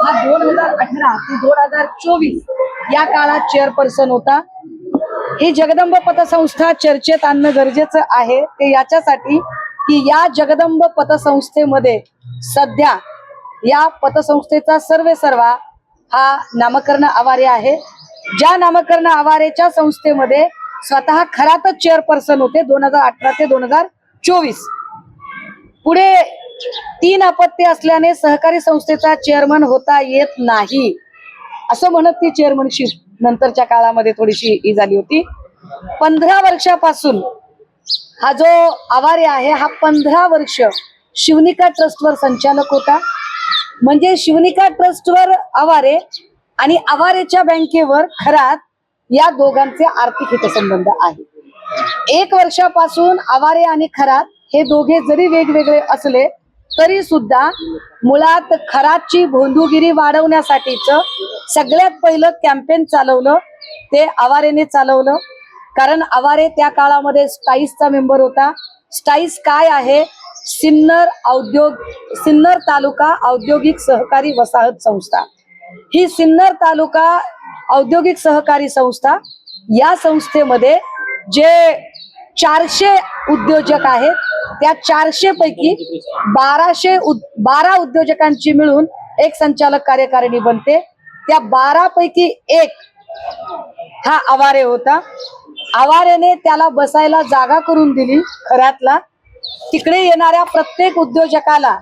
हा 2018 ते 2024 या काळात चेअरपर्सन होता। ही जगदंब पतसंस्था चर्चेत आणणं गरजेचं आहे ते याच्यासाठी की या जगदंब पतसंस्थेमध्ये सध्या या पतसंस्थेचा सर्वेसर्वा हा नामकर्ण आवारे आहे। ज्या नामकर्ण आवारेच्या संस्थेमध्ये स्वतः खरातच चेअरपर्सन होते 2018 ते 2024। पुढे 3 अपत्य असल्याने सहकारी संस्थेचा चेअरमन होता येत नाही असं म्हणत ती चेअरमनशिप नंतरच्या काळामध्ये थोडीशी ही झाली होती। 15 वर्षापासून हा जो आवारे आहे हा 15 वर्ष शिवनिका ट्रस्टवर संचालक होता। म्हणजे शिवनिका ट्रस्टवर आवारे आणि आवारेच्या बँकेवर खरात या दोघांचे आर्थिक हितसंबंध आहे। 1 वर्षापासून आवारे आणि खरात हे दोघे जरी वेगवेगळे असले तरी सुद्धा मुळात खरातची भोंदूगिरी वाढवण्यासाठीच सगळ्यात पहिलं कॅम्पेन चालवलं ते आवारेने चालवलं। कारण आवारे त्या काळामध्ये स्टाईसचा मेंबर होता। स्टाईस काय आहे? सिन्नर तालुका औद्योगिक सहकारी वसाहत संस्था। ही सिन्नर तालुका औद्योगिक सहकारी संस्था या संस्थेमध्ये जे 400 उद्योजक आहेत त्या 400 पैकी 12 उद्योजकांची मिळून एक संचालक कार्यकारिणी बनते। त्या 12 पैकी एक हा आवारे होता। आवारेने त्याला बसायला जागा करून दिली खरातला। तिकडे येणाऱ्या प्रत्येक उद्योजकाला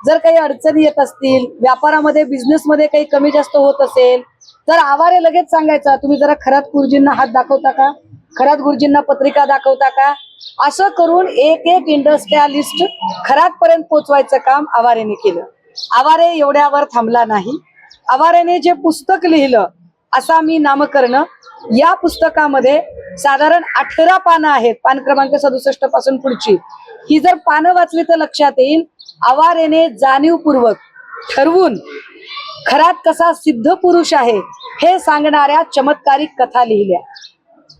जर काही अडचणी येत असतील, व्यापारामध्ये बिझनेसमध्ये काही कमी जास्त होत असेल तर आवारे लगेच सांगायचा तुम्ही जरा खरात गुरुजींना हात दाखवता का, खरात गुरुजींना पत्रिका दाखवता का। असं करून एक एक इंडस्ट्रियलिस्ट खरात पर्यंत पोहोचवायचं काम आवारेने केलं। आवारे एवढ्यावर थांबला नाही। आवारेने जे पुस्तक लिहिलं असा मी नामकर्ण, या पुस्तकामध्ये साधारण 18 पानं आहेत। पान क्रमांक 67 पासून पुढची ही जर पानं वाचली तर लक्षात येईल आवारेने जाणीवपूर्वक ठरवून खरात कसा सिद्ध पुरुष आहे हे सांगणाऱ्या चमत्कारिक कथा लिहिल्या।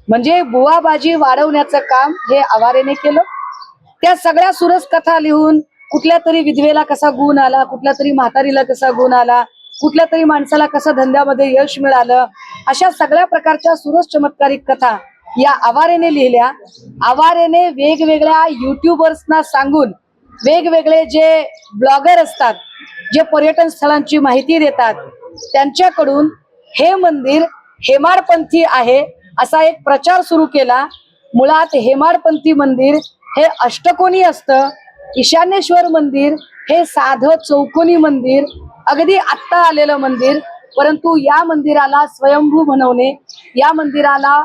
म्हणजे बुवाबाजी वाढवण्याचं काम हे आवारेने केलं। त्या सगळ्या सुरस कथा लिहून कुठल्या तरी विधवेला कसा गुण आला, कुठल्या तरी म्हातारीला कसा गुण आला, कुठल्या तरी माणसाला कसं धंद्यामध्ये यश मिळालं, अशा सगळ्या प्रकारच्या सुरस चमत्कारिक कथा या आवारेने लिहिल्या। आवारेने वेगवेगळ्या युट्यूबर्सना सांगून वेगवेगळे जे ब्लॉगर असतात जे पर्यटन स्थळांची माहिती देतात त्यांच्याकडून हे मंदिर हेमाडपंथी आहे असा एक प्रचार सुरू केला। मुळात हेमाडपंथी मंदिर हे अष्टकोनी असतं। ईशान्येश्वर मंदिर हे साधं चौकोनी मंदिर, अगदी आत्ता आलेलं मंदिर, परंतु या मंदिराला स्वयंभू बनवणे, या मंदिराला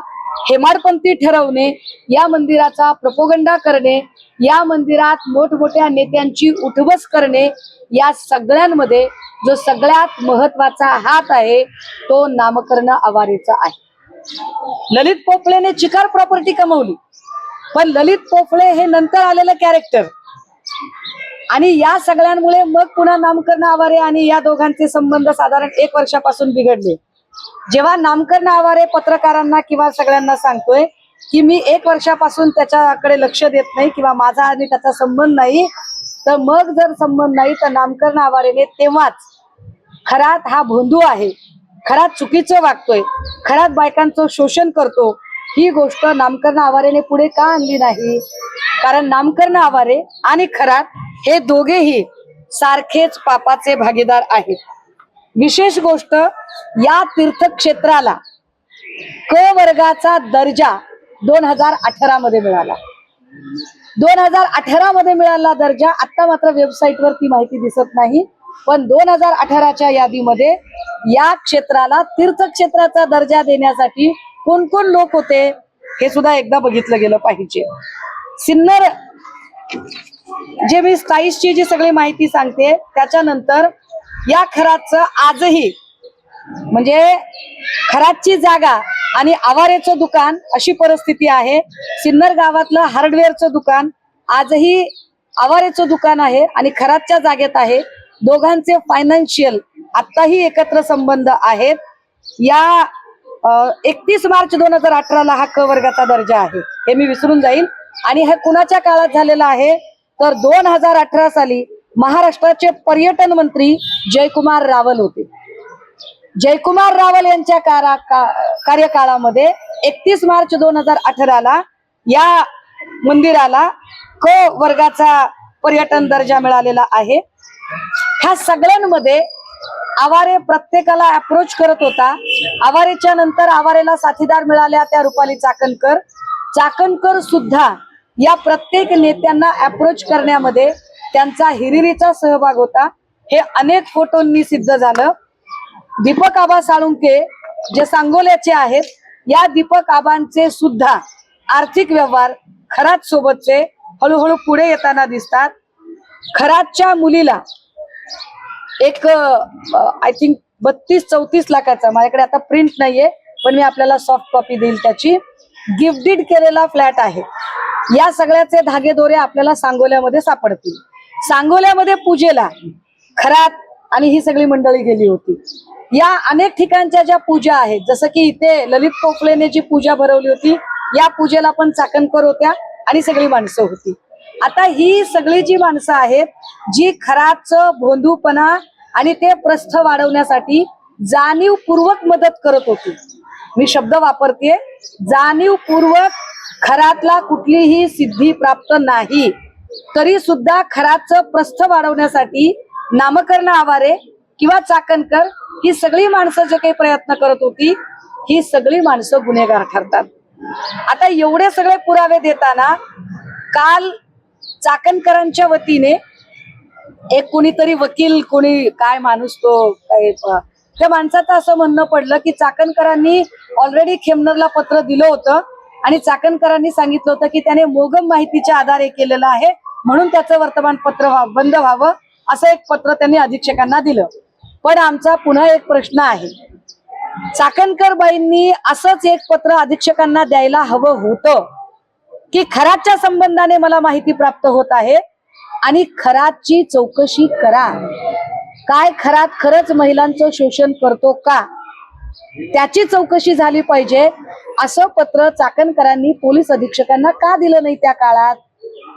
हेमाडपंथी ठरवणे, या मंदिराचा प्रोपोगंडा करणे, या मंदिरात मोठमोठ्या नेत्यांची उठबस करणे, या सगळ्यांमध्ये जो सगळ्यात महत्वाचा हात आहे तो नामकर्ण आवारेचा आहे। ललित पोफळेने चिकार प्रॉपर्टी कमवली, पण ललित पोफळे हे नंतर आलेलं कॅरेक्टर आणि या सगळ्यांमुळे मग पुन्हा नामकर्ण आवारे आणि या दोघांचे संबंध साधारण 1 वर्षापासून बिघडले। जेव्हा नामकर्ण आवारे पत्रकारांना किंवा सगळ्यांना सांगतोय की मी 1 वर्षापासून त्याच्याकडे लक्ष देत नाही किंवा माझा आणि त्याचा संबंध नाही, तर मग जर संबंध नाही तर नामकर्ण आवारेने तेव्हाच खरात हा भोंदू आहे, खरात चुकीचं वागतोय, खरात बायकांचं शोषण करतो ही गोष्ट नामकर्ण आवारेने पुढे का आणली नाही? कारण नामकर्ण आवारे आणि खरात हे दोघेही सारखेच पापाचे भागीदार आहेत। विशेष गोष्ट या तीर्थक्षेत्राला क वर्गाचा दर्जा 2018 मध्ये मिळाला। 2018 मध्ये मिळाला दर्जा। आता मात्र वेबसाईटवर ती माहिती दिसत नाही, पण 2018च्या यादीमध्ये या क्षेत्राला तीर्थक्षेत्राचा दर्जा देण्यासाठी कोण कोण लोक होते हे सुद्धा एकदा बघितलं गेलं पाहिजे। सिन्नर जे मी स्टाईसची जी सगळी माहिती सांगते त्याच्यानंतर या खरातचं आजही म्हणजे खरातची जागा आणि आवारेचं दुकान अशी परिस्थिती आहे। सिन्नर गावातलं हार्डवेअरचं दुकान आजही आवारेचं दुकान आहे आणि खरातच्या जागेत आहे। दोघांचे फायनान्शियल आताही एकत्र संबंध आहेत। या 31 मार्च 2018 हा क वर्गाचा दर्जा आहे हे मी विसरून जाईल। आणि हे कुणाच्या काळात झालेला आहे तर 2018 साली महाराष्ट्राचे पर्यटन मंत्री जयकुमार रावल होते। जयकुमार रावल यांच्या कार्यकाळामध्ये 31 मार्च 2018 या मंदिराला क वर्गाचा पर्यटन दर्जा मिळालेला आहे. ह्या सगळ्यांमध्ये आवारे प्रत्येकाला अप्रोच करत होता. आवारेच्या नंतर आवारेला साथीदार मिळाल्या त्या रुपाली चाकणकर सुद्धा या प्रत्येक नेत्यांना अप्रोच करण्यामध्ये त्यांचा हिरिरीचा सहभाग होता. हे अनेक फोटोंनी सिद्ध झालं. दीपक आबा साळुंके जे सांगोल्याचे आहेत, या दीपक आबांचे सुद्धा आर्थिक व्यवहार खरात सोबतचे हळूहळू पुढे येताना दिसतात. खरातच्या मुलीला एक आय थिंक 32-34 लाखाचा, माझ्याकडे आता प्रिंट नाहीये पण मी आपल्याला सॉफ्ट कॉपी देईल त्याची, गिफ्टेड केलेला फ्लॅट आहे. या सगळ्याचे धागेदोरे आपल्याला सांगोल्यामध्ये सापडतील. सांगोल्यामध्ये पूजेला खरात आणि ही सगळी मंडळी गेली होती. या अनेक ठिकाणच्या ज्या पूजा आहेत, जसं की इथे ललित कोफलेने जी पूजा भरवली होती, या पूजेला पण चाकणकर होत्या आणि सगळी माणसं होती. आता ही सगळी जी माणसं आहेत जी खराचं भोंदूपणा आणि ते प्रस्थ वाढवण्यासाठी जाणीवपूर्वक मदत करत होती. मी शब्द वापरते, जाणीवपूर्वक. खरातला कुठलीही सिद्धी प्राप्त नाही तरी सुद्धा खराचं प्रस्थ वाढवण्यासाठी नामकर्ण आवारे किंवा चाकणकर ही सगळी माणसं जे काही प्रयत्न करत होती, ही सगळी माणसं गुन्हेगार ठरतात. आता एवढे सगळे पुरावे देताना काल चाकणकरांच्या वतीने एक कोणीतरी वकील, कोणी काय माणूस तो काय, त्या माणसाचं असं म्हणणं पडलं की चाकणकरांनी ऑलरेडी खेमनरला पत्र दिलं होतं आणि चाकणकरांनी सांगितलं होतं की त्याने मोगम माहितीच्या आधारे केलेलं आहे म्हणून त्याचं वर्तमानपत्र बंद व्हावं, असं एक पत्र त्यांनी अधीक्षकांना दिलं. पण आमचा पुन्हा एक प्रश्न आहे, चाकणकर बाईंनी असंच एक पत्र अधीक्षकांना द्यायला हवं होतं की खराच्या संबंधाने मला माहिती प्राप्त होत आहे आणि खराची चौकशी करा. काय खरात खरंच महिलांचं शोषण करतो का, त्याची चौकशी झाली पाहिजे, असं पत्र चाकणकरांनी पोलीस अधीक्षकांना का दिलं नाही त्या काळात?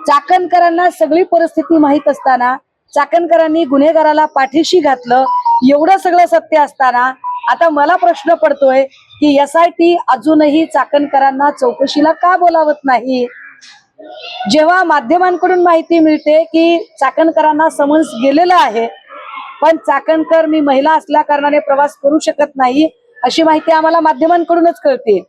चाकणकरांना सगळी परिस्थिती माहीत असताना चाकणकरांनी गुन्हेगाराला पाठीशी घातलं. एवढं सगळं सत्य असताना आता मला प्रश्न पडतोय की SIT अजूनही चाकणकरांना चौकशीला का बोलावत नाही? जेव्हा माध्यमांकडून माहिती मिळते की चाकणकरांना समन्स गेलेलं आहे पण चाकणकर मी महिला असल्या कारणाने प्रवास करू शकत नाही अशी माहिती आम्हाला माध्यमांकडूनच कळते.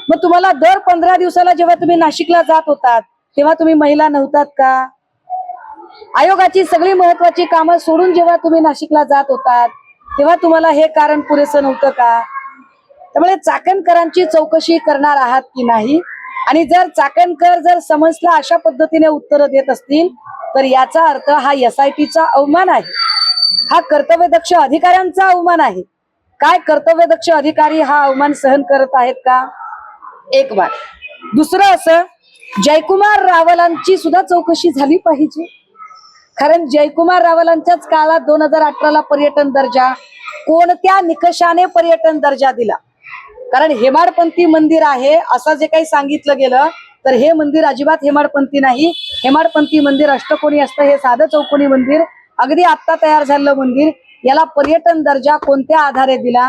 मग तुम्हाला दर 15 दिवसाला जेव्हा तुम्ही नाशिकला जात होतात तेव्हा तुम्ही महिला नव्हतात का? आयोगाची सगळी महत्वाची कामं सोडून जेव्हा तुम्ही नाशिकला जात होतात तेव्हा तुम्हाला हे कारण पुरेसं नव्हतं का? त्यामुळे चाकणकरांची चौकशी करणार आहात की नाही? आणि जर चाकणकर जर समन्सला अशा पद्धतीने उत्तर देत असतील तर याचा अर्थ हा SITचा अवमान आहे, हा कर्तव्यदक्ष अधिकाऱ्यांचा अवमान आहे. काय कर्तव्यदक्ष अधिकारी हा अवमान सहन करत आहेत का? एक बात. दुसरं असं, जयकुमार रावलांची सुद्धा चौकशी झाली पाहिजे. कारण जयकुमार रावलांच्याच काळात 2018ला पर्यटन दर्जा, कोणत्या निकषाने पर्यटन दर्जा दिला? कारण हेमाडपंथी मंदिर आहे असं जे काही सांगितलं गेलं तर हे मंदिर अजिबात हेमाडपंथी नाही. हेमाडपंथी मंदिर अष्टकोनी असतं, हे साधं चौकोनी मंदिर, अगदी आत्ता तयार झालेलं मंदिर. याला पर्यटन दर्जा कोणत्या आधारे दिला?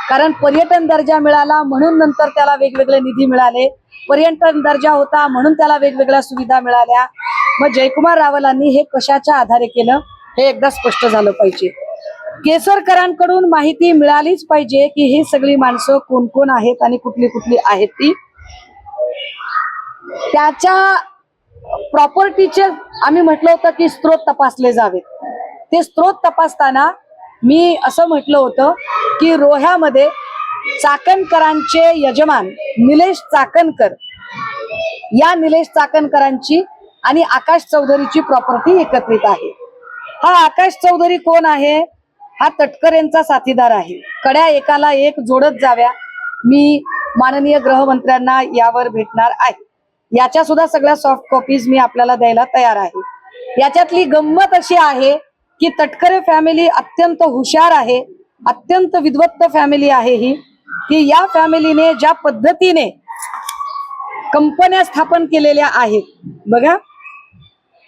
कारण पर्यटन दर्जा मिळाला म्हणून नंतर त्याला वेगवेगळे निधी मिळाले, पर्यटन दर्जा होता म्हणून त्याला वेगवेगळ्या सुविधा मिळाल्या. मग जयकुमार रावलांनी हे कशाच्या आधारे केलं हे एकदा स्पष्ट झालं पाहिजे. केसरकरांकडून माहिती मिळालीच पाहिजे की ही सगळी माणसं कोण कोण आहेत आणि कुठली कुठली आहेत ती. त्याच्या प्रॉपर्टीचे आम्ही म्हटलं होतं की स्रोत तपासले जावेत. ते स्रोत तपासताना मी असं म्हटलं होतं की रोह्यामध्ये चाकणकरांचे यजमान निलेश चाकणकर, या निलेश चाकणकरांची आणि आकाश चौधरीची प्रॉपर्टी एकत्रित आहे. हा आकाश चौधरी कोण आहे? हा तटकरेंचा साथीदार आहे. कड्या एकाला एक जोडत जाव्या. मी माननीय गृहमंत्र्यांना यावर भेटणार आहे. याच्या सुद्धा सगळ्या सॉफ्ट कॉपीज मी आपल्याला द्यायला तयार आहे. याच्यातली गंमत अशी आहे की तटकरे फॅमिली अत्यंत हुशार आहे, अत्यंत विद्वत्त फॅमिली आहे ही, की या फॅमिलीने ज्या पद्धतीने कंपन्या स्थापन केलेल्या आहेत बघा.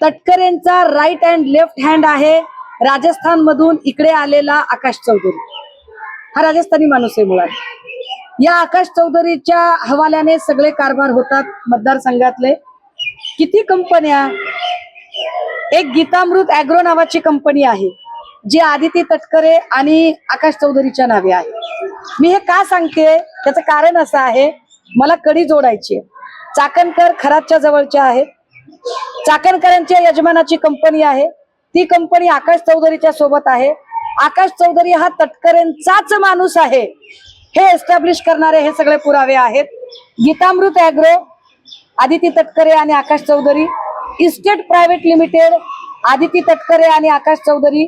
तटकरेंचा राईट अँड लेफ्ट हँड आहे राजस्थान मधून इकडे आलेला आकाश चौधरी. हा राजस्थानी माणूस आहे मुळात. या आकाश चौधरीच्या हवाल्याने सगळे कारभार होतात मतदारसंघातले. किती कंपन्या, एक गीतामृत ऍग्रो नावाची कंपनी आहे जी आदिती तटकरे आणि आकाश चौधरीच्या नावे आहे. मी हे का सांगते त्याचं कारण असं आहे, मला कडी जोडायची. चाकणकर खरातच्या जवळच्या आहेत. चाकणकरांच्या यजमानाची कंपनी आहे. ती कंपनी आकाश चौधरीच्या सोबत आहे. आकाश चौधरी हा तटकरेंचाच माणूस आहे हे एस्टॅब्लिश करणारे हे सगळे पुरावे आहेत. गीतामृत ऍग्रो, आदिती तटकरे आणि Akash Chaudhari, estate private limited, Aditi Tatkare आणि आकाश चौधरी,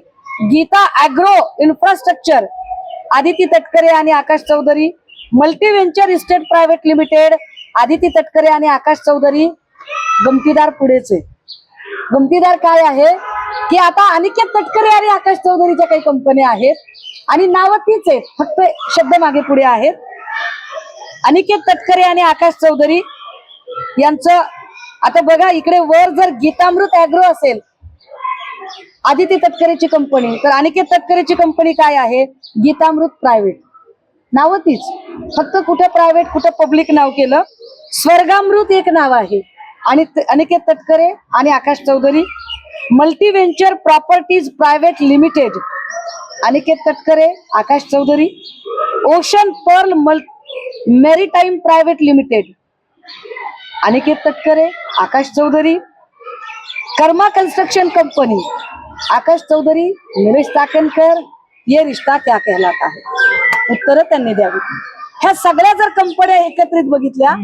गीता ऍग्रो इन्फ्रास्ट्रक्चर, आदिती तटकरे आणि Akash Chaudhari, multi venture estate private limited, Aditi Tatkare आणि आकाश चौधरी. गमतीदार पुढेच आहे. गमतीदार काय आहे की आता अनिकेत तटकरे आणि आकाश चौधरीच्या काही कंपन्या आहेत आणि नाव तीच आहेत, फक्त शब्द मागे पुढे आहेत. अनिकेत तटकरे आणि आकाश चौधरी यांचं आता बघा, इकडे वर जर गीतामृत ऍग्रो असेल आदिती तटकरेची कंपनी, तर अनिकेत तटकरेची कंपनी काय आहे, गीतामृत प्रायव्हेट. नाव तीच, फक्त कुठे प्रायव्हेट कुठे पब्लिक नाव केलं. स्वर्गामृत एक नाव आहे. आणि अनिकेत तटकरे आणि Akash Chaudhari, multi venture properties private limited, Aniket Tatkare Akash Chaudhari, ocean pearl maritime private limited, Aniket Tatkare Akash Chaudhari, Karma construction company, Akash Chaudhari, Nilesh Chakankar. ये रिश्ता क्या कहलाता है, उत्तर त्यांनी द्यावी. ह्या सगळ्या जर कंपन्या एकत्रित बघितल्या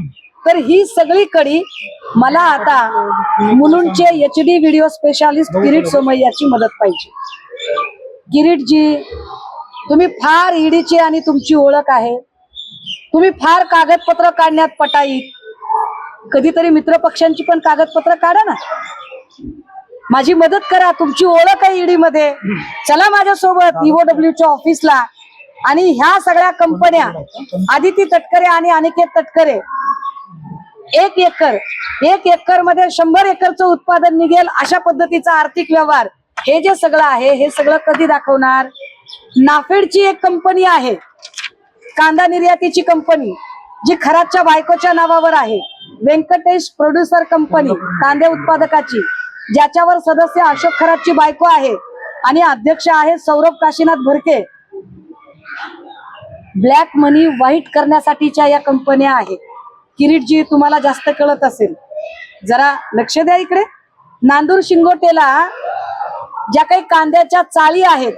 तर ही सगळी कडी मला आता मुलुंडचे HD व्हिडिओ स्पेशालिस्ट किरीट सोमय्याची मदत पाहिजे. किरीटजी, तुम्ही फार ईडीची आणि तुमची ओळख आहे. तुम्ही फार कागदपत्र काढण्यात पटाईत. कधीतरी मित्रपक्षांची पण कागदपत्र काढा ना, माझी मदत करा. तुमची ओळख आहे ईडी मध्ये, चला माझ्यासोबत EOWच्या ऑफिसला. आणि ह्या सगळ्या कंपन्या, आदिती तटकरे आणि अनिकेत तटकरे, 1 एकर मध्ये 100 एकरचं उत्पादन निघेल अशा पद्धतीचा आर्थिक व्यवहार, हे जे सगळं आहे हे सगळं कधी दाखवणार. नाफेडची एक कंपनी आहे, कांदा निर्यातीची कंपनी, जी खरातच्या बायकोच्या नावावर आहे. व्यंकटेश प्रोड्युसर कंपनी कांदे उत्पादकाची, ज्याच्यावर सदस्य अशोक खरातची बायको आहे आणि अध्यक्ष आहे सौरभ काशीनाथ भरके. ब्लॅक मनी व्हाईट करण्यासाठीच्या या कंपन्या आहेत. किरीटजी, तुम्हाला जास्त कळत असेल, जरा लक्ष द्या इकडे. नांदूर शिंगोटेला ज्या काही कांद्याच्या चाळी आहेत,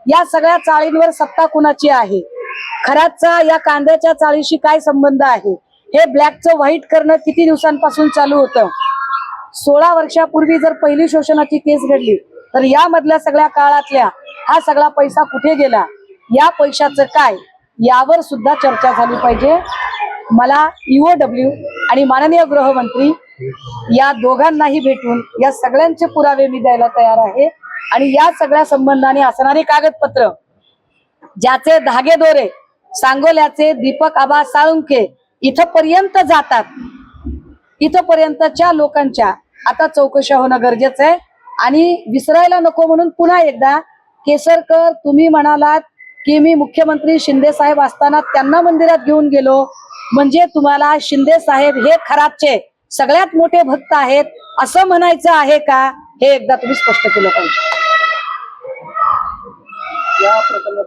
या सगळ्या चाळींवर सत्ता कुणाची आहे, खरातचा या कांद्याच्या चाळीशी काय संबंध आहे, हे ब्लॅकचं व्हाईट करणं किती दिवसांपासून चालू होतं. 16 वर्षापूर्वी जर पहिली शोषणाची केस घडली तर या मधल्या सगळ्या काळातल्या हा सगळा पैसा कुठे गेला, या पैशाचं काय, यावर सुद्धा चर्चा झाली पाहिजे. मला EOW आणि माननीय गृहमंत्री या दोघांनाही भेटून या सगळ्यांचे पुरावे मी द्यायला तयार आहे. आणि या सगळ्या संबंधाने असणारी कागदपत्र, ज्याचे धागेदोरे सांगोल्याचे दीपक आबा साळुंखे इथपर्यंत जातात, इथपर्यंतच्या लोकांच्या आता चौकशा होणं गरजेचं आहे. आणि विसरायला नको म्हणून पुन्हा एकदा, केसरकर, तुम्ही म्हणालात की मी मुख्यमंत्री शिंदे साहेब असताना त्यांना मंदिरात घेऊन गेलो, म्हणजे तुम्हाला शिंदे साहेब हे खरातचे सगळ्यात मोठे भक्त आहेत असं म्हणायचं आहे का, हे एकदा तुम्ही स्पष्ट केलं पाहिजे. या प्रकरणात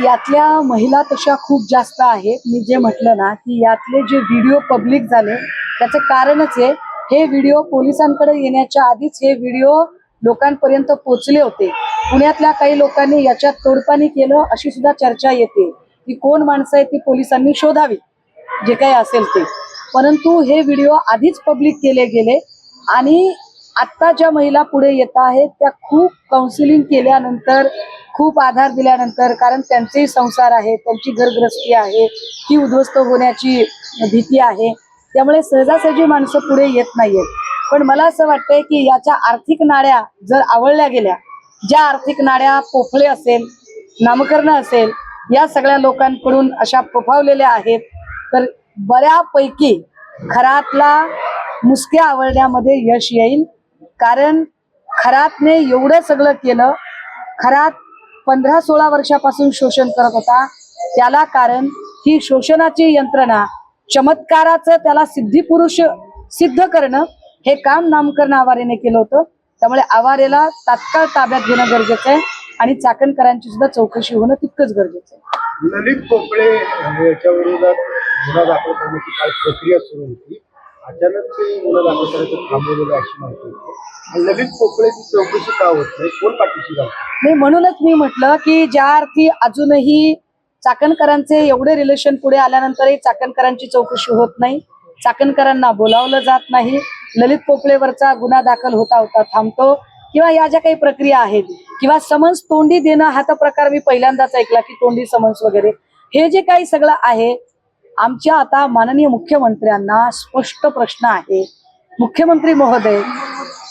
यातल्या महिला तशा खूप जास्त आहेत. मी जे म्हटलं ना की यातले जे व्हिडिओ पब्लिक झाले त्याचं कारणच आहे, हे व्हिडिओ पोलिसांकडे येण्याच्या आधीच हे व्हिडिओ लोकांपर्यंत पोहोचले होते. पुण्यातल्या काही लोकांनी याच्यात तोडपाणी केलं अशी सुद्धा चर्चा येते. ती कोण माणसं आहे ती पोलिसांनी शोधावी, जे काही असेल ते. परंतु हे व्हिडिओ आधीच पब्लिक केले गेले आणि आता ज्या महिला पुढे येत आहेत त्या खूप काउन्सिलिंग केल्यानंतर, खूप आधार दिल्यानंतर, कारण त्यांचेही संसार आहे, त्यांची घरगृहस्थी आहे, ती उद्ध्वस्त होण्याची भीती आहे, त्यामुळे सहजासहजी माणसं पुढे येत नाहीयेत. पण मला असं वाटतंय की याच्या आर्थिक नाड्या जर आवळल्या गेल्या, ज्या आर्थिक नाड्या पोफळे असेल, नामकरण असेल, या सगळ्या लोकांकडून अशा फोफावलेल्या आहेत, तर बऱ्यापैकी खरातला मुसक्या आवळण्यामध्ये यश येईल. कारण खरातने एवढं सगळं केलं. खरात 15-16 वर्षापासून शोषण करत होता. त्याला कारण ही शोषणाची यंत्रणा, चमत्काराचं त्याला सिद्धिपुरुष सिद्ध करणं हे काम नामकरण आवारेने केलं होतं. त्यामुळे आवारेला तात्काळ ताब्यात घेणं गरजेचं आहे आणि चाकणकरांची सुद्धा चौकशी होणं तितकंच गरजेचं आहे. ललित पोपळे याच्या विरोधात गुन्हा दाखल करण्याची काल प्रक्रिया सुरू होती. अचानक ते गुन्हा दाखल करायचं थांबवलेलं अशी माहिती होती. ललित पोपळेची चौकशी का होत नाही, कोण पाठीशी घालतो? नाही, म्हणूनच मी म्हटलं की ज्या अर्थी अजूनही चाकणकरांचे एवढे रिलेशन पुढे आल्यानंतरही चाकणकरांची चौकशी होत नाही, चाकणकरांना बोलावलं जात नाही, ललित पोपळेवरचा गुन्हा दाखल होता होता थांबतो, किंवा या ज्या काही प्रक्रिया आहेत किंवा समन्स तोंडी देणं हा तर प्रकार मी पहिल्यांदाच ऐकला की तोंडी समन्स वगैरे हे जे काही सगळं आहे. आमच्या आता माननीय मुख्यमंत्र्यांना स्पष्ट प्रश्न आहे. मुख्यमंत्री महोदय,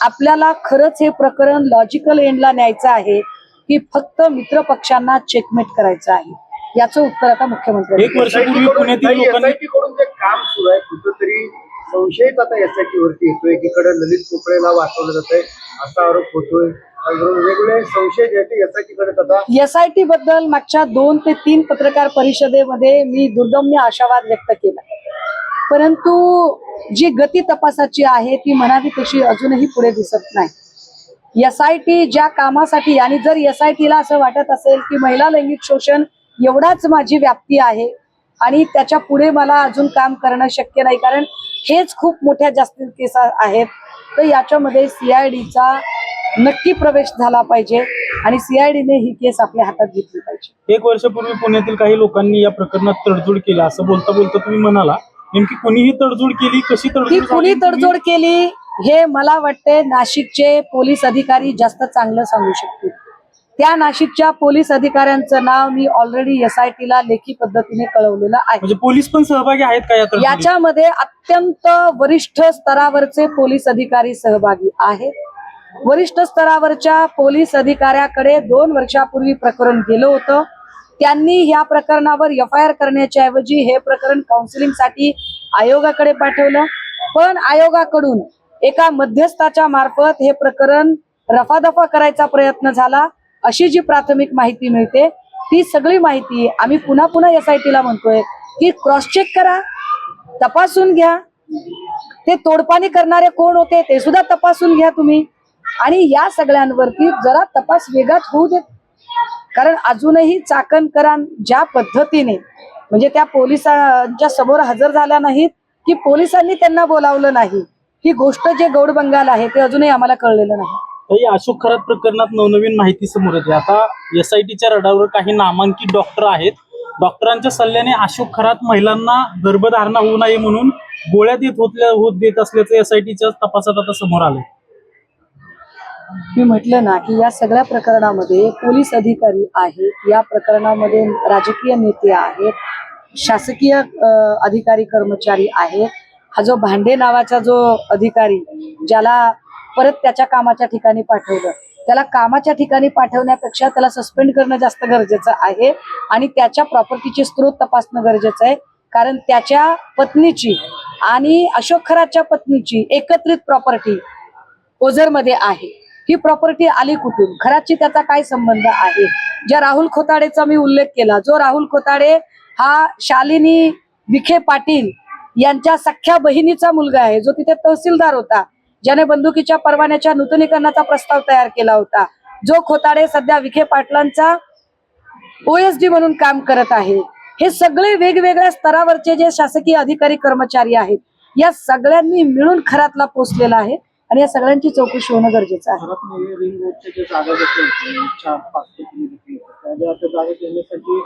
आपल्याला खरंच हे प्रकरण लॉजिकल एंडला न्यायचं आहे की फक्त मित्र पक्षांना चेकमेट करायचं आहे? याचं उत्तर आता मुख्यमंत्री. 1 वर्षापूर्वी पुण्यातील लोकांनी SIT कडून जे काम सुरू आहे कुठंतरी संशयच आता SIT वरती येतोय. एकीकडे ललित पोपळेला वाचवलं जात आहे असा आरोप होतोय. वेगवेगळे संशय जे आहेत ते SIT कडे आता. SIT बद्दल मागच्या 2 ते 3 पत्रकार परिषदेमध्ये मी दुर्दम्य आशावाद व्यक्त केला, परंतु जी गती तपासाची आहे ती म्हणावी तशी अजूनही पुढे दिसत नाही. SIT ज्या कामासाठी, आणि जर SITला असं वाटत असेल की महिला लैंगिक शोषण एवढाच माझी व्याप्ती आहे आणि त्याच्या पुढे मला अजून काम करणं शक्य नाही, कारण हेच खूप मोठ्या जास्त केस आहेत, तर याच्यामध्ये CIDचा नक्की प्रवेश झाला पाहिजे आणि CIDने ही केस आपल्या हातात घेतली पाहिजे. 1 वर्षापूर्वी पुण्यातील काही लोकांनी या प्रकरणात तडजोड केली असं बोलता बोलता तुम्ही म्हणाला, नेमकी कोणीही तडजोड केली, कशी ही तडजोड कुणी झाली? तडजोड केली हे मला वाटते नाशिकचे पोलीस अधिकारी जास्त चांगलं सांगू शकतील. त्या नाशिकच्या पोलीस अधिकाऱ्यांचं नाव मी ऑलरेडी SITला लेखी पद्धतीने कळवलेलं आहे. म्हणजे पोलीस पण सहभागी आहेत का या तडजोडीत? याच्यामध्ये अत्यंत वरिष्ठ स्तरावरचे पोलीस अधिकारी सहभागी आहेत. वरिष्ठ स्तरावरच्या पोलीस अधिकाऱ्याकडे 2 वर्षापूर्वी प्रकरण गेलं होतं. त्यांनी या प्रकरणावर FIR करण्याच्या ऐवजी हे प्रकरण काउन्सिलिंगसाठी आयोगाकडे पाठवलं, पण आयोगाकडून एका मध्यस्थाच्या मार्फत हे प्रकरण रफादफा करायचा प्रयत्न झाला, अशी जी प्राथमिक माहिती मिळते. ती सगळी माहिती आम्ही पुन्हा पुन्हा SITला म्हणतोय की क्रॉस चेक करा, तपासून घ्या. ते तोडपाणी करणारे कोण होते ते सुद्धा तपासून घ्या तुम्ही, आणि या सगळ्यांवरती जरा तपास वेगात होऊ देत. कारण अजूनही चाकणकरां ज्या पद्धतीने म्हणजे त्या पोलिसांच्या समोर हजर झाल्या नाहीत की पोलिसांनी त्यांना बोलावलं नाही, ही गोष्ट जे गौडबंगाल आहे ते अजूनही आम्हाला कळलेलं नाही. ताई, अशोक खरात प्रकरणात नवनवीन माहिती समोर येते. आता SITच्या रडावर काही नामांकित डॉक्टर आहेत. डॉक्टरांच्या सल्ल्याने अशोक खरात महिलांना गर्भधारणा होऊ नये म्हणून गोळ्या देत असल्याचं SITच्या तपासात आता समोर आलंय. मी म्हटलं ना की या सगळ्या प्रकरणामध्ये पोलीस अधिकारी आहेत, या प्रकरणामध्ये राजकीय नेते आहेत, शासकीय अधिकारी कर्मचारी आहेत. हा जो भांडे नावाचा जो अधिकारी, ज्याला परत त्याच्या कामाच्या ठिकाणी पाठवलं, त्याला कामाच्या ठिकाणी पाठवण्यापेक्षा त्याला सस्पेंड करणं जास्त गरजेचं आहे आणि त्याच्या प्रॉपर्टीचे स्रोत तपासणं गरजेचं आहे. कारण त्याच्या पत्नीची आणि अशोक खरातच्या पत्नीची एकत्रित प्रॉपर्टी ओझरमध्ये आहे. ही प्रॉपर्टी आली कुठून, खराची त्याचा काय संबंध आहे? ज्या राहुल खोताडेचा मी उल्लेख केला, जो राहुल खोताडे हा शालिनी विखे पाटील यांच्या सख्या बहिणीचा मुलगा आहे, जो तिथे तहसीलदार होता, ज्याने बंदुकीच्या परवान्याच्या नूतनीकरणाचा प्रस्ताव तयार केला होता. जो खोताडे सध्या विखे पाटलांचा OSD म्हणून काम करत आहे. हे सगळे वेगवेगळ्या स्तरावरचे जे शासकीय अधिकारी कर्मचारी आहेत, या सगळ्यांनी मिळून खरातला पोचलेला आहे आणि या सगळ्यांची चौकशी होणं गरजेचं आहे. रिंग रोडच्या ज्या जागा घेतल्या 4-5 कोटी रुपये, त्या जागा घेण्यासाठी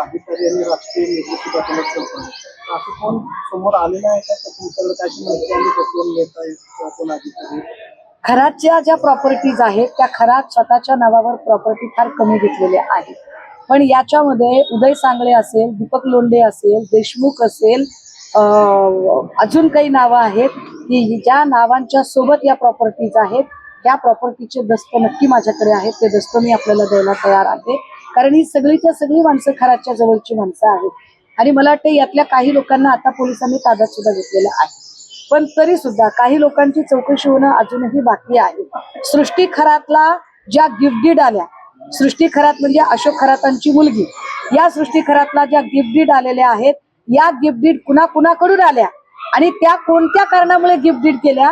अधिकारी आणि राजकीय नेते सुद्धा त्याला संपर्क. असं कोण समोर आलेलं आहे का? तुमच्याकडे त्याची माहिती आली का? कोण नेता आहे किंवा कोण अधिकारी? खरातच्या ज्या प्रॉपर्टीज आहेत त्या खरात स्वतःच्या नावावर प्रॉपर्टी फार कमी घेतलेल्या आहेत, पण याच्यामध्ये उदय सांगळे असेल, दीपक लोंढे असेल, देशमुख असेल, अजून काही नावं आहेत की ज्या नावांच्या सोबत या प्रॉपर्टीज आहेत. त्या प्रॉपर्टीचे दस्त नक्की माझ्याकडे आहेत, ते दस्त मी आपल्याला द्यायला तयार आहे. कारण ही सगळीच्या सगळी माणसं खरातच्या जवळची माणसं आहेत आणि मला वाटतं यातल्या काही लोकांना आता पोलिसांनी ताब्यात सुद्धा घेतलेलं आहे. पण तरी सुद्धा काही लोकांची चौकशी होणं अजूनही बाकी आहे. सृष्टी खरातला ज्या गिफ्ट डीड आल्या, सृष्टी खरात म्हणजे अशोक खरातांची मुलगी, या सृष्टी खरातला ज्या गिफ्ट डीड आलेल्या आहेत, या गिफ्ट डीड कुणाकुणाकडून आल्या आणि त्या कोणत्या कारणामुळे गिफ्ट डीड केल्या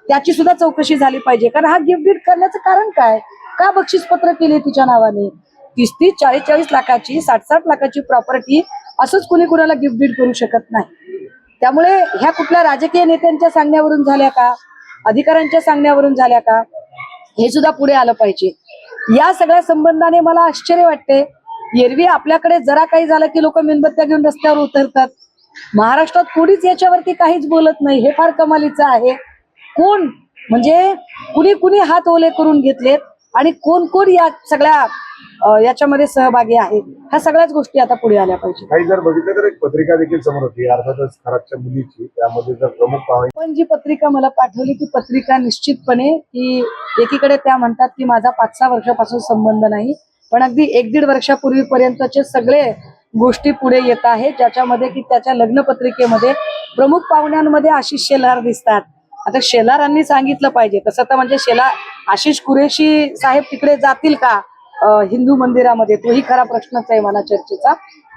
त्याची सुद्धा चौकशी झाली पाहिजे. कारण हा गिफ्ट डीड करण्याचं कारण काय, का बक्षीसपत्र केले तिच्या नावाने? 30-30, 40-40 लाखाची, 60-60 लाखाची प्रॉपर्टी असंच कुणी कुणाला गिफ्ट डीड करू शकत नाही. त्यामुळे ह्या कुठल्या राजकीय नेत्यांच्या सांगण्यावरून झाल्या का, अधिकाऱ्यांच्या सांगण्यावरून झाल्या का, हे सुद्धा पुढे आलं पाहिजे. या सगळ्या संबंधाने मला आश्चर्य वाटते. एरवी आपल्याकडे जरा काही झालं की लोक मेणबत्त्या घेऊन रस्त्यावर उतरतात. महाराष्ट्रात कोणीच याच्यावरती काहीच बोलत नाही. हे फार कमालीचं आहे. कोण म्हणजे कुणी कुणी हात ओले करून घेतलेत आणि कोण कोण या सगळ्या याच्यामध्ये सहभागी आहेत, ह्या सगळ्याच गोष्टी आता पुढे आल्या पाहिजे. काही जर बघितलं तर एक पत्रिका देखील समोर होती, अर्थातच खरातच्या मुलीची. त्यामध्ये जर प्रमुख पाहणी पण जी पत्रिका मला पाठवली ती पत्रिका निश्चितपणे की एकीकडे त्या म्हणतात की माझा 5-6 वर्षापासून संबंध नाही, पण अगदी 1-1.5 वर्षापूर्वीपर्यंतचे सगळे गोष्टी पुढे येत आहेत, ज्याच्यामध्ये की त्याच्या लग्न पत्रिकेमध्ये प्रमुख पाहुण्यांमध्ये आशिष शेलार दिसतात. आता शेलारांनी सांगितलं पाहिजे. तसं तर म्हणजे आशिष कुरेशी साहेब तिकडे जातील का हिंदू मंदिरामध्ये, तोही खरा प्रश्नच आहे मला चर्चेचा.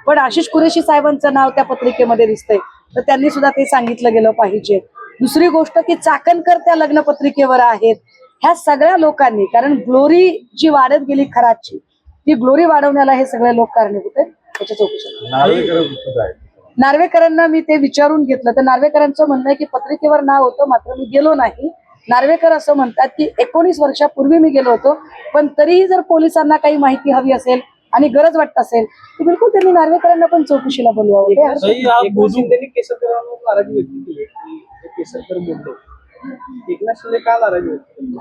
पण आशिष कुरेशी साहेबांचं नाव त्या पत्रिकेमध्ये दिसतंय, तर त्यांनी सुद्धा ते सांगितलं गेलं पाहिजे. दुसरी गोष्ट की चाकणकर त्या लग्न पत्रिकेवर आहेत. ह्या सगळ्या लोकांनी, कारण ग्लोरी जी वाढत गेली खराची, ती ग्लोरी वाढवण्याला हे सगळे लोक कारणीभूत आहेत. त्याच्या चौकशी नार्वेकर उत्सुक आहे. नार्वेकरांना मी ते विचारून घेतलं तर नार्वेकरांचं म्हणणं आहे की पत्रिकेवर नाव होतं, मात्र मी गेलो नाही. नार्वेकर असं म्हणतात की 19 वर्षापूर्वी मी गेलो होतो, पण तरीही जर पोलिसांना काही माहिती हवी असेल आणि गरज वाटत असेल तर बिलकुल त्यांनी नार्वेकरांना पण चौकशीला बोलवावं. ताई, हा एकनाथ बोधू- शिंदेनी केसरकरांवर नाराजी व्यक्त केली की ते केसरकर बोलले. एकनाथ शिंदे का नाराजी व्यक्त केली?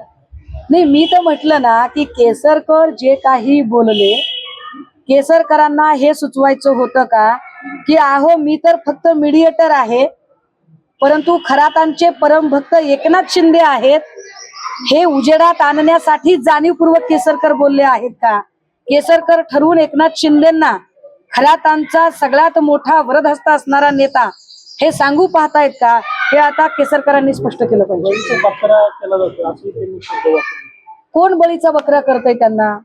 नाही, मी तर म्हटलं ना की केसरकर जे काही बोलले, केसरकरांना हे सुचवायचं होतं का की अहो मी तर फक्त मीडिएटर आहे, परंतु खरातांचे परमभक्त एकनाथ शिंदे आहेत, हे उजेडात आणण्यासाठी जाणीवपूर्वक केसरकर बोलले आहेत का? केसरकर ठरवून एकनाथ शिंदेंना खरातांचा सगळ्यात मोठा वरदहस्त असणारा नेता हे सांगू पाहतायत का? हे आता केसरकरांनी स्पष्ट केलं पाहिजे. बळीचा बकरा केला जातो असं त्यांनी शब्द वापरले. कोण बळीचा बकरा करतय? त्यांना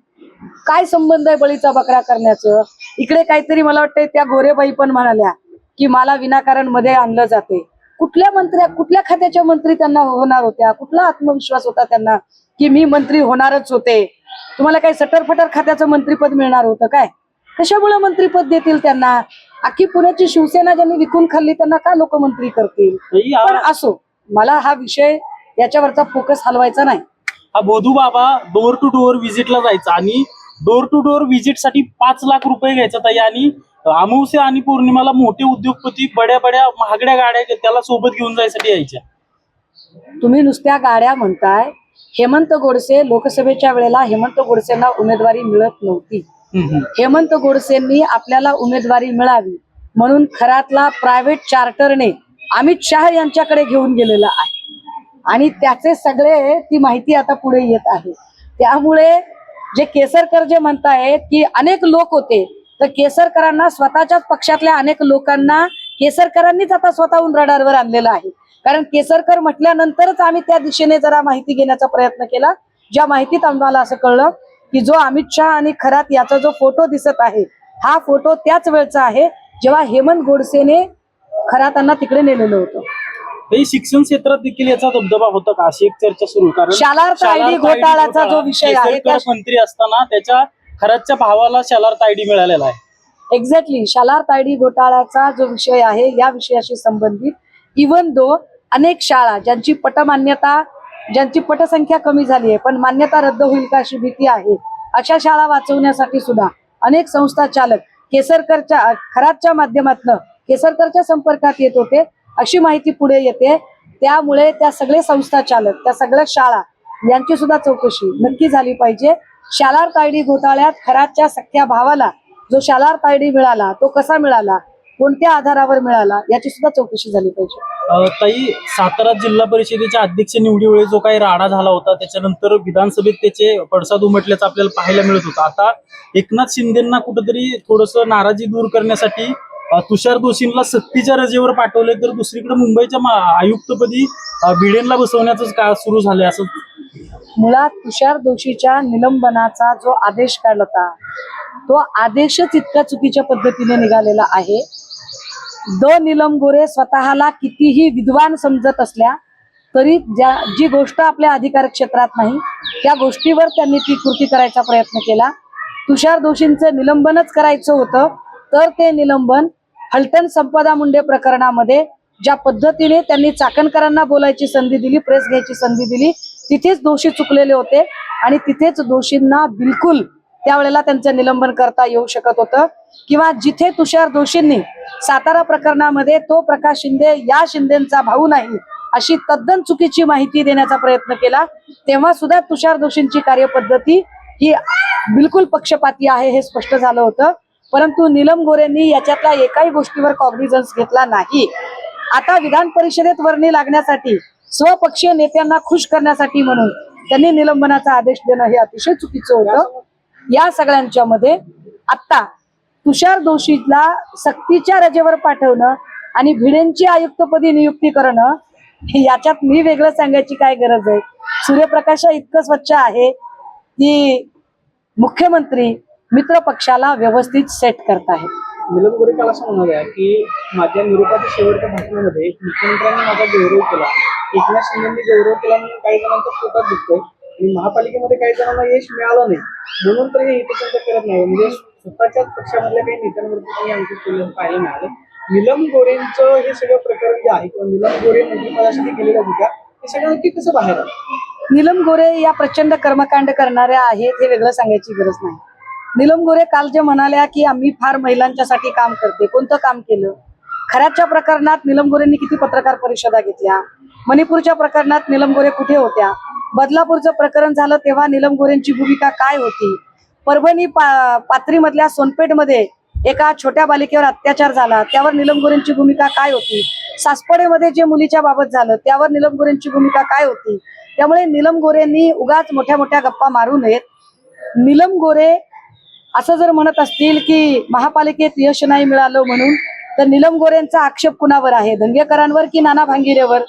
काय संबंध आहे बळीचा बकरा करण्याचं? इकडे काहीतरी मला वाटतंय त्या गोरेबाई पण म्हणाल्या की मला विनाकारण मध्ये आणलं जाते. कुठल्या खात्याच्या मंत्री त्यांना होणार होत्या? कुठला आत्मविश्वास होता त्यांना की मी मंत्री होणारच होते? तुम्हाला काही सटरफटर खात्याचं मंत्रीपद मिळणार होतं काय? कशामुळे मंत्रीपद देतील त्यांना? अख्खी पुण्याची शिवसेना ज्यांनी विकून खाल्ली त्यांना का लोक मंत्री करतील? ताई, पण असो, मला हा विषय याच्यावरचा फोकस हलवायचा नाही. हा बोधू बाबा डोअर टू डोअर व्हिजिटला जायचा आणि डोअर टू डोअर व्हिजिट साठी 5 लाख रुपये घ्यायचा ताई. आणि अमावस्या आणि पौर्णिमाला मोठे उद्योगपती बड्या महागड्या गाड्या त्याला सोबत घेऊन जायसाठी यायच्या. तुम्ही नुसत्या गाड्या म्हणताय. हेमंत गोडसे लोकसभेच्या वेळेला हेमंत गोडसेंना उमेदवारी मिळत नव्हती. हेमंत गोडसेंनी आपल्याला उमेदवारी मिळावी म्हणून खरातला प्रायव्हेट चार्टरने अमित शहा यांच्याकडे घेऊन गेलेला आहे आणि त्याचे सगळे ती माहिती आता पुढे येत आहे. त्यामुळे जे केसरकर जे म्हणतायत की अनेक लोक होते, तर केसरकरांना स्वतःच्याच पक्षातल्या अनेक लोकांना केसरकरांनीच आता स्वतःहून रडारवर आणलेलं आहे. कारण केसरकर म्हटल्यानंतरच आम्ही त्या दिशेने जरा माहिती घेण्याचा प्रयत्न केला. ज्या माहितीत आम्हाला असं कळलं की जो अमित शहा आणि खरात याचा जो फोटो दिसत आहे, हा फोटो त्याच वेळचा आहे जेव्हा हेमंत गोडसेने खरातांना तिकडे नेलेलं होतं. ताई, शिक्षण क्षेत्रात देखील याचा दबदबा होता का अशी एक चर्चा सुरू. कारण शालार्थ आयडी घोटाळ्याचा जो विषय आहे, केसरकर मंत्री असताना त्याच्या खरातच्या भावाला शालार्थ आयडी मिळालेला आहे. एक्झॅक्टली शालार्थ आयडी घोटाळ्याचा जो विषय आहे, या विषयाशी संबंधित इव्हन दो अनेक शाळा ज्यांची पटमान्यता, ज्यांची पटसंख्या कमी झाली आहे पण मान्यता रद्द होईल का अशी भीती आहे, अशा शाळा वाचवण्यासाठी सुद्धा अनेक संस्था चालक केसरकरच्या खरातच्या माध्यमातून केसरकरच्या संपर्कात येत होते अशी माहिती पुढे येते. त्यामुळे त्या सगळे संस्था चालक, त्या सगळ्या शाळा यांची सुद्धा चौकशी नक्की झाली पाहिजे. शालार्थ आयडी घोटाळ्यात खरातच्या सख्या भावाला जो शालार्थ आयडी मिळाला तो कसा मिळाला, कोणत्या आधारावर मिळाला, याची सुद्धा चौकशी झाली पाहिजे. ताई, सातारा जिल्हा परिषदेच्या अध्यक्ष निवडीवेळी जो काही राडा झाला होता त्याच्यानंतर विधानसभेत त्याचे पडसाद उमटल्याचं आपल्याला पाहायला मिळत होतं. आता एकनाथ शिंदेना कुठेतरी थोडस नाराजी दूर करण्यासाठी तुषार दोषींना सक्तीच्या रजेवर पाठवले, तर दुसरीकडे मुंबईच्या आयुक्तपदी भिडेंना बसवण्याचं का सुरू झालंय असं. मुळात तुषार दोषीच्या निलंबनाचा जो आदेश काढला होता तो आदेशच इतक्या चुकीच्या पद्धतीने निघालेला आहे. नीलम गोरे स्वतःला कितीही विद्वान समजत असल्या तरी जी गोष्ट आपल्या अधिकार क्षेत्रात नाही त्या गोष्टीवर त्यांनी ती कृती करायचा प्रयत्न केला. तुषार दोषींचं निलंबनच करायचं होतं तर ते निलंबन फलटण संपदा मुंडे प्रकरणामध्ये ज्या पद्धतीने त्यांनी चाकणकरांना बोलायची संधी दिली, प्रेस घ्यायची संधी दिली, तिथेच दोषी चुकलेले होते आणि तिथेच दोषींना बिलकुल त्यावेळेला त्यांचं निलंबन करता येऊ शकत होतं. किंवा जिथे तुषार दोषींनी सातारा प्रकरणामध्ये तो प्रकाश शिंदे या शिंदेचा भाऊ नाही अशी तद्दन चुकीची माहिती देण्याचा प्रयत्न केला, तेव्हा सुद्धा तुषार दोषींची कार्यपद्धती ही बिलकुल पक्षपाती आहे हे स्पष्ट झालं होतं. परंतु नीलम गोरेंनी याच्यातल्या एकाही गोष्टीवर कॉग्निझन्स घेतला नाही. आता विधान परिषदेत वर्णी लागण्यासाठी स्वपक्षीय नेत्यांना खुश करण्यासाठी म्हणून त्यांनी निलंबनाचा आदेश देणं हे अतिशय चुकीचं होतं. या सगळ्यांच्या मध्ये आता तुषार दोषीला सक्तीच्या रजेवर पाठवणं आणि भिडेंची आयुक्तपदी नियुक्ती करणं याच्यात मी वेगळं सांगायची काय गरज आहे. सूर्यप्रकाश इतकं स्वच्छ आहे की मुख्यमंत्री मित्र पक्षाला व्यवस्थित सेट करत आहे. नीलम गोरे काल असं म्हणाले की माझ्या निरोपाच्या शेवटच्या भाषणामध्ये मुख्यमंत्र्यांनी माझा गौरव केला, एकनाथ शिंदेंनी गौरव केला म्हणून काही जणांचा पोटात दुखतोय आणि महापालिकेमध्ये काही जणांना यश मिळालं नाही म्हणून तर हे हितचिंतन करत नाही. म्हणजे स्वतःच्याच पक्षामधल्या काही नेत्यांवरती त्यांनी अंकित केलेलं पाहायला मिळालं. नीलम गोरेंचं हे सगळं प्रकरण जे आहे किंवा नीलम गोरे मंत्रिपदासाठी गेलेल्या होत्या हे सगळं नक्की कसं बाहेर आलं? नीलम गोरे या प्रचंड कर्मकांड करणाऱ्या आहेत हे वेगळं सांगायची गरज नाही. नीलम गोरे काल जे म्हणाल्या की आम्ही फार महिलांच्यासाठी काम करते, कोणतं काम केलं? खऱ्याच्या प्रकरणात नीलम गोरेंनी किती पत्रकार परिषदा घेतल्या? मणिपूरच्या प्रकरणात नीलम गोरे कुठे होत्या? बदलापूरचं प्रकरण झालं तेव्हा नीलम गोरेंची भूमिका काय होती? परभणी पाथरीमधल्या सोनपेठमध्ये एका छोट्या बालिकेवर अत्याचार झाला त्यावर नीलम गोरेंची भूमिका काय होती? सासपडेमध्ये जे मुलीच्या बाबत झालं त्यावर नीलम गोरेंची भूमिका काय होती? त्यामुळे नीलम गोरेंनी उगाच मोठ्या मोठ्या गप्पा मारू नयेत. नीलम गोरे असं जर म्हणत असतील की महापालिकेत यश नाही मिळालं म्हणून, तर नीलम गोरेंचा आक्षेप कुणावर आहे? दंगेकरांवर की नाना भांगिरेवर?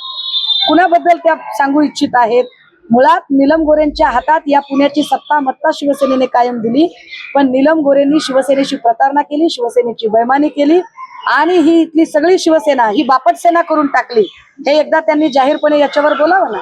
कुणाबद्दल त्या सांगू इच्छित आहेत? मुळात नीलम गोरेंच्या हातात या पुण्याची सत्ता मत्ता शिवसेनेने कायम दिली, पण नीलम गोरेंनी शिवसेनेशी प्रतारणा केली, शिवसेनेची बैमानी केली आणि ही इथली सगळी शिवसेना ही बापट सेना करून टाकली. हे एकदा त्यांनी जाहीरपणे याच्यावर बोलावं ना.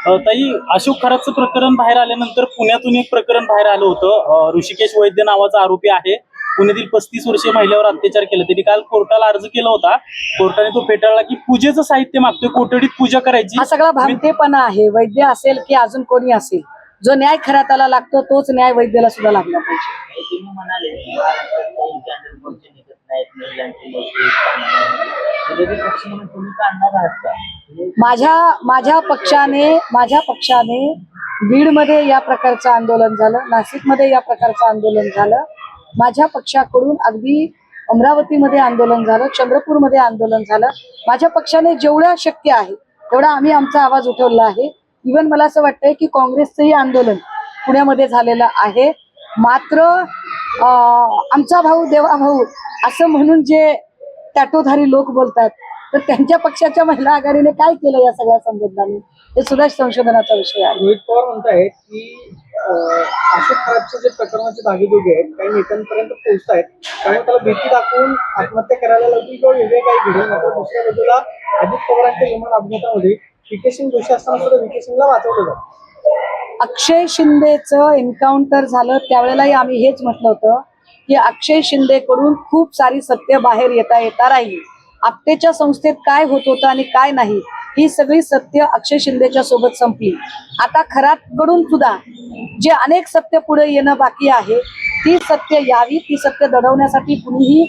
ताई, अशोक खरातचं प्रकरण बाहेर आल्यानंतर पुण्यातून एक प्रकरण बाहेर आलं होतं. ऋषिकेश वैद्य नावाचा आरोपी आहे, पुण्यातील 35 वर्षीय महिलेवर अत्याचार केला. त्यांनी काल कोर्टाला अर्ज केला होता, कोर्टाने तो फेटाळला की पूजेचं साहित्य मागतोय, कोठडीत पूजा करायची. हा सगळा भामटेपणा आहे. वैद्य असेल की अजून कोणी असेल, जो न्याय खऱ्याताला लागतो तोच न्याय वैद्याला सुद्धा लागला पाहिजे. तुम्ही म्हणाले माझ्या पक्षाने बीडमध्ये या प्रकारचं आंदोलन झालं, नाशिकमध्ये या प्रकारचं आंदोलन झालं. माझ्या पक्षाकडून अगदी अमरावतीमध्ये आंदोलन झालं, चंद्रपूरमध्ये आंदोलन झालं. माझ्या पक्षाने जेवढं शक्य आहे तेवढा आम्ही आमचा आवाज उठवला आहे. इव्हन मला असं वाटतंय की काँग्रेसचंही आंदोलन पुण्यामध्ये झालेलं आहे. मात्र आमचा भाऊ देवा भाऊ असं म्हणून जे टॅटोधारी लोक बोलतात, तर त्यांच्या पक्षाच्या महिला आघाडीने काय केलं या सगळ्या संबंधाने हे सुद्धा संशोधनाचा विषय आहे. रोहित पवार म्हणतायत की अशोक खरातचे जे प्रकरणाचे धागेदोगे आहेत काही नेत्यांपर्यंत पोहोचतायत कारण त्याला भीती दाखवून आत्महत्या करायला लागतील किंवा वेगळे काही घडेल. मात्र दुसऱ्या बाजूला अजित पवारांच्या विमान अपघातामध्ये व्हीके सिंग दोषी असताना सुद्धा व्हीके सिंगला वाचवलं जातं. अक्षय शिंदेचं एन्काउंटर झालं त्यावेळेलाही आम्ही हेच म्हटलं होतं की अक्षय शिंदेकडून खूप सारी सत्य बाहेर येता राहिली. आपटेच्या संस्थेत काय होत होतं आणि काय नाही ही सगळी सत्य अक्षय शिंदेच्या सोबत संपली. आता खरातकडून सुद्धा जे अनेक सत्य पुढे येणं बाकी आहे ती सत्य यावी, ती सत्य दडवण्यासाठी कुणीही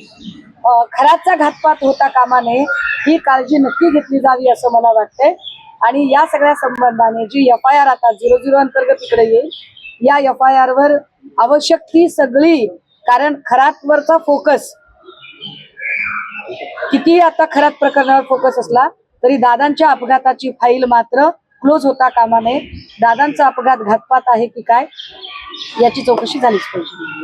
खरातचा घातपात होता कामा नये ही काळजी नक्की घेतली जावी असं मला वाटतंय. आणि या सगळ्या संबंधाने जी FIR आता 00 अंतर्गत इकडे येईल, या FIR वर आवश्यक ती सगळी, कारण खरातवरचा फोकस किती आता खरात प्रकरणावर फोकस असला तरी दादांच्या अपघाताची फाईल मात्र क्लोज होता कामा नये. दादांचा अपघात घातपात आहे की काय याची चौकशी झालीच पाहिजे.